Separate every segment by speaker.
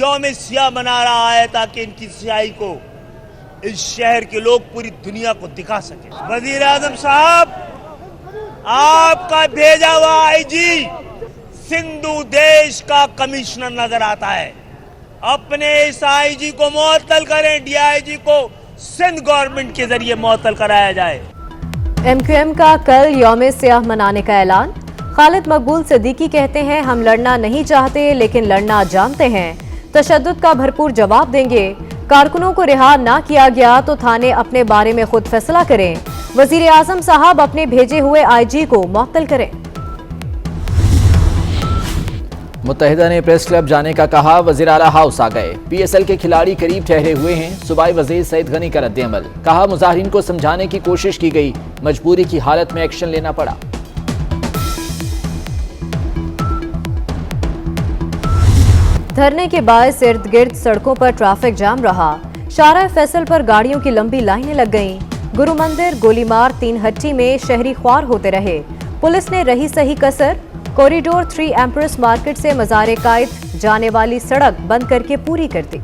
Speaker 1: यौम सियाह मना रहा है ताकि इनकी सियाही को इस शहर के लोग पूरी दुनिया को दिखा सके। वजीर आजम साहब, आपका भेजा हुआ आईजी सिंधु देश का कमिश्नर नजर आता है। अपने इस आईजी को मुअत्तल करें, डीआईजी को सिंध गवर्नमेंट के जरिए मुअत्तल कराया जाए।
Speaker 2: एमक्यूएम का कल यौम सियाह मनाने का ऐलान। खालिद मकबूल सिद्दीकी कहते हैं, हम लड़ना नहीं चाहते लेकिन लड़ना जानते हैं, तशद्दुद का भरपूर जवाब देंगे। कारकुनों को रिहा ना किया गया तो थाने अपने बारे में खुद फैसला करें। वजीर आजम साहब अपने भेजे हुए आईजी को मुअत्तल करें।
Speaker 3: मुत्तहिदा ने प्रेस क्लब जाने का कहा, वजीर आला हाउस आ गए। पीएसएल के खिलाड़ी करीब ठहरे हुए हैं। सूबाई वजीर सईद गनी का रद्द-ए-अमल। कहा, मुजाहिरीन को समझाने की कोशिश की गई, मजबूरी की हालत में एक्शन लेना पड़ा।
Speaker 2: धरने के बायस इर्द गिर्द सड़कों पर ट्रैफिक जाम रहा। शारा फैसल पर गाड़ियों की लंबी लाइनें लग गईं। गुरु मंदिर, गोलीमार, तीन हट्टी में शहरी ख्वार होते रहे। पुलिस ने रही सही कसर। कॉरिडोर 3 एम्प्रेस मार्केट से मज़ार कायद जाने वाली सड़क बंद करके पूरी कर दी।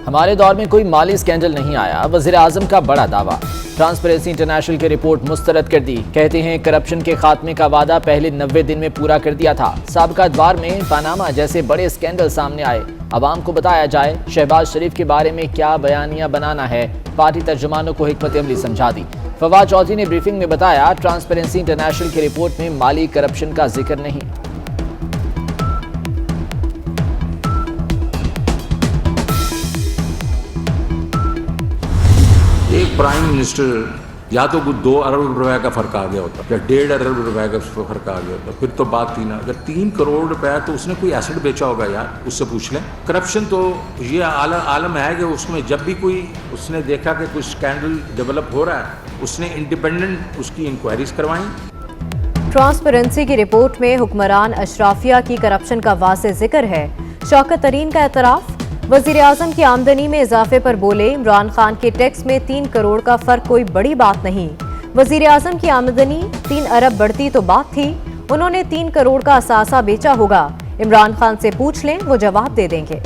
Speaker 3: हमारे दौर में कोई माली स्कैंडल नहीं आया, वज़ीर आज़म का बड़ा दावा। ट्रांसपेरेंसी इंटरनेशनल की रिपोर्ट मुस्तरद कर दी। कहते हैं, करप्शन के खात्मे का वादा पहले 90 दिन में पूरा कर दिया था। साबिक़ा अदवार में पनामा जैसे बड़े स्कैंडल सामने आए, अवाम को बताया जाए। शहबाज शरीफ के बारे में क्या बयानियां बनाना है, पार्टी तर्जुमानों को हिकमत अमली समझा दी। फवाद चौधरी ने ब्रीफिंग में बताया, ट्रांसपेरेंसी इंटरनेशनल की रिपोर्ट में माली करप्शन का जिक्र नहीं।
Speaker 4: एक प्राइम मिनिस्टर या तो कुछ 2 अरब रुपए का फर्क आ गया होता या 1.5 अरब रुपए का फर्क आ गया होता, फिर तो बात थी ना। अगर 3 करोड़ रुपया तो उसने कोई एसेट बेचा होगा यार, उससे पूछ लें। करप्शन तो ये आलम है कि उसमें जब भी कोई उसने देखा कि कुछ स्कैंडल डेवलप हो रहा है, उसने इंडिपेंडेंट उसकी इंक्वायरीज करवाई।
Speaker 2: ट्रांसपेरेंसी की रिपोर्ट में हुक्मरान अशराफिया की करप्शन का वाज़ेह जिक्र है। शौकत तरीन का एतराफ़। वज़ीर आज़म की आमदनी में इजाफे पर बोले, इमरान खान के टैक्स में 3 करोड़ का फर्क कोई बड़ी बात नहीं। वज़ीर आज़म की आमदनी 3 अरब बढ़ती तो बात थी, उन्होंने 3 करोड़ का असासा बेचा होगा। इमरान खान से पूछ लें, वो जवाब दे देंगे।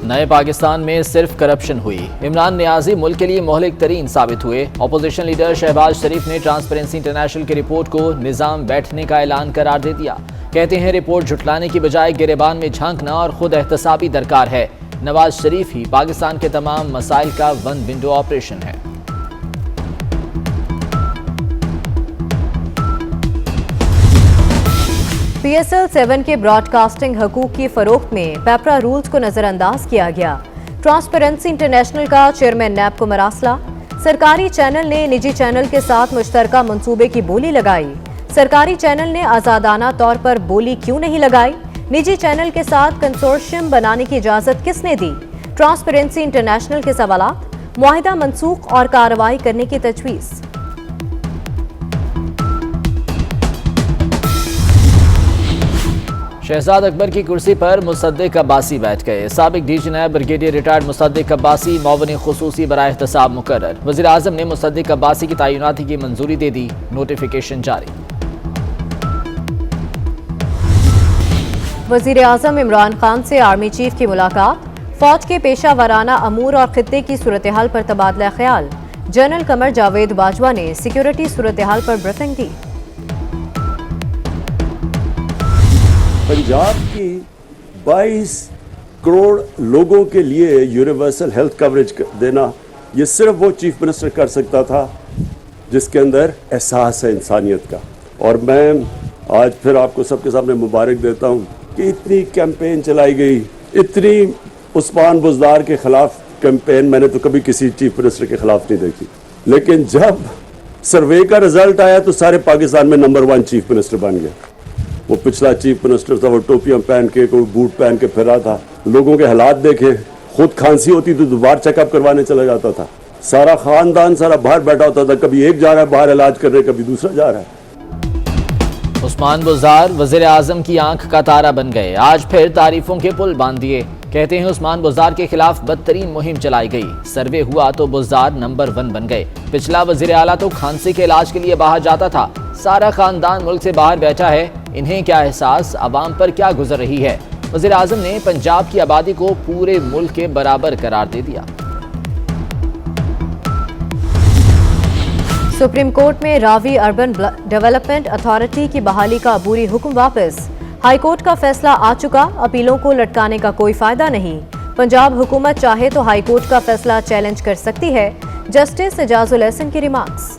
Speaker 3: नए पाकिस्तान में सिर्फ करप्शन हुई। इमरान नियाजी मुल्क के लिए मोहलिक तरीन साबित हुए। अपोजिशन लीडर शहबाज शरीफ ने ट्रांसपेरेंसी इंटरनेशनल की रिपोर्ट को निजाम बैठने का ऐलान करार दे दिया। कहते हैं, रिपोर्ट झुटलाने की बजाय गिरेबान में झांकना और खुद एहतसाबी दरकार है। नवाज शरीफ ही पाकिस्तान के तमाम मसाइल का वन विंडो ऑपरेशन है।
Speaker 2: PSL 7 के ब्रॉडकास्टिंग हकूक की फरोख्त में पेपरा रूल्स को नजरअंदाज किया गया। ट्रांसपेरेंसी इंटरनेशनल का चेयरमैन नैब को मरासला। सरकारी चैनल ने निजी चैनल के साथ मुश्तरका मंसूबे की बोली लगाई। सरकारी चैनल ने आजादाना तौर पर बोली क्यों नहीं लगाई? निजी चैनल के साथ कंसोर्शियम बनाने की इजाजत किसने दी? ट्रांसपेरेंसी इंटरनेशनल के सवालात। मुआहिदा मनसूख और कार्रवाई करने की तजवीज़।
Speaker 3: शहजाद अकबर की कुर्सी पर मुसद्दिक अब्बासी बैठ गए। साबिक डीजी नायब ब्रिगेडियर रिटायर्ड मुसद्दिक अब्बासी मौवन खुसूसी बराए एहतसाब मुकर्रर। वज़ीर आज़म ने मुसद्दिक अब्बासी की तैनाती की मंजूरी दे दी। नोटिफिकेशन जारी।
Speaker 2: वज़ीर आज़म इमरान खान से आर्मी चीफ की मुलाकात। फौज के पेशा वाराना अमूर और खित्ते की सूरत हाल पर तबादला ख्याल। जनरल कमर जावेद बाजवा ने सिक्योरिटी सूरत हाल पर ब्रीफिंग दी।
Speaker 5: पंजाब की 22 करोड़ लोगों के लिए यूनिवर्सल हेल्थ कवरेज देना, ये सिर्फ वो चीफ मिनिस्टर कर सकता था जिसके अंदर एहसास है इंसानियत का। और मैं आज फिर आपको सबके सामने मुबारक देता हूँ कि इतनी कैंपेन चलाई गई, इतनी उस्मान बुज़दार के खिलाफ कैंपेन मैंने तो कभी किसी चीफ मिनिस्टर के खिलाफ नहीं देखी। लेकिन जब सर्वे का रिजल्ट आया तो सारे पाकिस्तान में नंबर 1 चीफ मिनिस्टर बन गया। वो पिछला चीफ मिनिस्टर था, वो टोपियां पहन के, कोई बूट पहन के फिरा था। लोगों के हालात देखे, खुद खांसी होती तो दोबारा चेकअप करवाने चला जाता था। सारा खानदान सारा बाहर बैठा होता था, कभी एक जा रहा है बाहर इलाज कर रहे, कभी दूसरा जा रहा है।
Speaker 3: उस्मान बुज़दार वज़ीर आज़म की आंख का तारा बन गए। आज फिर तारीफों के पुल बांध दिए। कहते हैं उस्मान बुज़दार के खिलाफ बदतरीन मुहिम चलाई गई। सर्वे हुआ तो बुज़दार नंबर 1 बन गए। पिछला वज़ीर आला तो खांसी के इलाज के लिए बाहर जाता था। सारा खानदान मुल्क से बाहर बैठा है। इन्हें क्या एहसास, अवाम पर क्या गुजर रही है। वज़ीर आज़म ने पंजाब की आबादी को पूरे मुल्क के बराबर करार दे दिया।
Speaker 2: सुप्रीम कोर्ट में रावी अर्बन डेवलपमेंट अथॉरिटी की बहाली का अबूरी हुक्म वापस। हाईकोर्ट का फैसला आ चुका, अपीलों को लटकाने का कोई फायदा नहीं। पंजाब हुकूमत चाहे तो हाईकोर्ट का फैसला चैलेंज कर सकती है। जस्टिस एजाजुल एहसन की रिमार्क्स।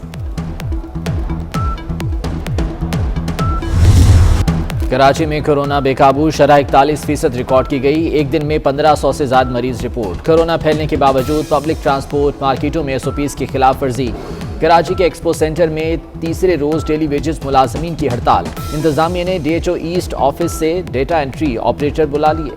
Speaker 3: कराची में कोरोना बेकाबू, शरह 41% रिकॉर्ड की गई। एक दिन में 1500 से ज्यादा मरीज रिपोर्ट। कोरोना फैलने के बावजूद पब्लिक ट्रांसपोर्ट, मार्केटों में SOPs की खिलाफ वर्जी। कराची के एक्सपो सेंटर में तीसरे रोज डेली वेजेस मुलाजमीन की हड़ताल। इंतजामिया ने DHO ईस्ट ऑफिस से डेटा एंट्री ऑपरेटर बुला लिए।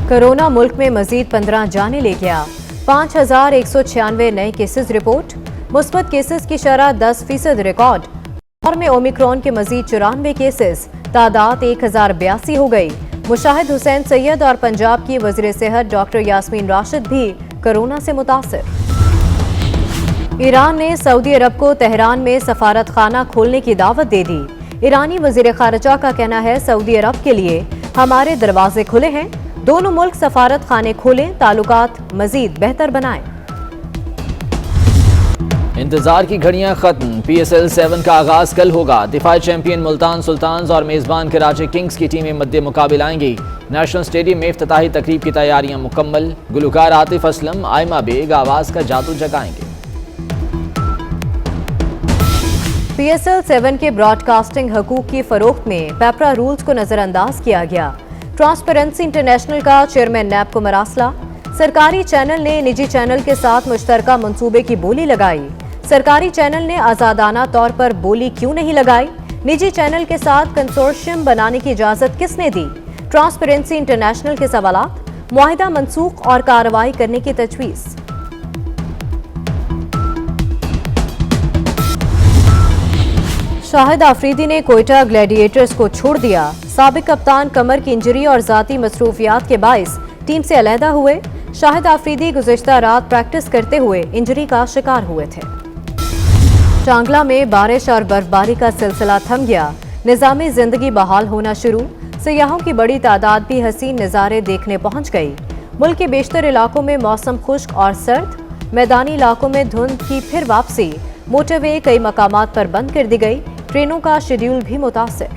Speaker 2: कोरोना मुल्क में मजीद 15 जाने ले गया। 5196 नए केसेस रिपोर्ट। मुस्बत केसेस की शरह 10% रिकॉर्ड। और में ओमिक्रॉन के मजीद 94 केसेस। तादाद 1082 हो गई। मुशाहिद हुसैन सैयद और पंजाब की वज़ीर सेहत डॉक्टर यास्मीन राशिद भी कोरोना से मुतासिर। ईरान ने सऊदी अरब को तेहरान में सफारत खाना खोलने की दावत दे दी। ईरानी वज़ीर ख़ारिजा का कहना है सऊदी अरब के लिए हमारे दरवाजे खुले हैं। दोनों मुल्क सफारत खाने खोलें, ताल्लुकात मजीद बेहतर बनाएं।
Speaker 3: इंतजार की घड़ियां खत्म। PSL 7 का आगाज कल होगा। दिफाई चैंपियन मुल्तान सुल्तान्स और मेजबान कराची किंग्स की टीमें मद्दे मुकाबिल आएंगी। नेशनल स्टेडियम में इफ्तिताही तकरीब की तैयारियां मुकम्मल। गुलकार आतिफ असलम, आयमा बेग आवाज का जादू जगाएंगे।
Speaker 2: PSL 7 के ब्रॉडकास्टिंग हकूक की फरोख्त में पेपरा रूल्स को नजरअंदाज किया गया। ट्रांसपेरेंसी इंटरनेशनल का चेयरमैन नैब को मरासला। सरकारी चैनल ने निजी चैनल के साथ मुश्तरका मंसूबे की बोली लगाई। सरकारी चैनल ने आजादाना तौर पर बोली क्यों नहीं लगाई? निजी चैनल के साथ कंसोर्शियम बनाने की इजाजत किसने दी? ट्रांसपेरेंसी इंटरनेशनल के सवालात, मुआहिदा मनसूख और कार्रवाई करने की तजवीज़। शाहिद आफरीदी ने कोयटा ग्लैडिएटर्स को छोड़ दिया। साबिक कप्तान कमर की इंजरी और जाती मसरूफियात के बाइस टीम से अलहदा हुए। शाहिद आफरीदी गुज़िश्ता रात प्रैक्टिस करते हुए इंजरी का शिकार हुए थे। चांगला में बारिश और बर्फबारी का सिलसिला थम गया। निज़ामी जिंदगी बहाल होना शुरू। सयाहों की बड़ी तादाद भी हसीन नज़ारे देखने पहुंच गई। मुल्क के बेशतर इलाकों में मौसम खुश्क और सर्द। मैदानी इलाकों में धुंध की फिर वापसी। मोटरवे कई मकामात पर बंद कर दी गई। ट्रेनों का शेड्यूल भी मुतासिर।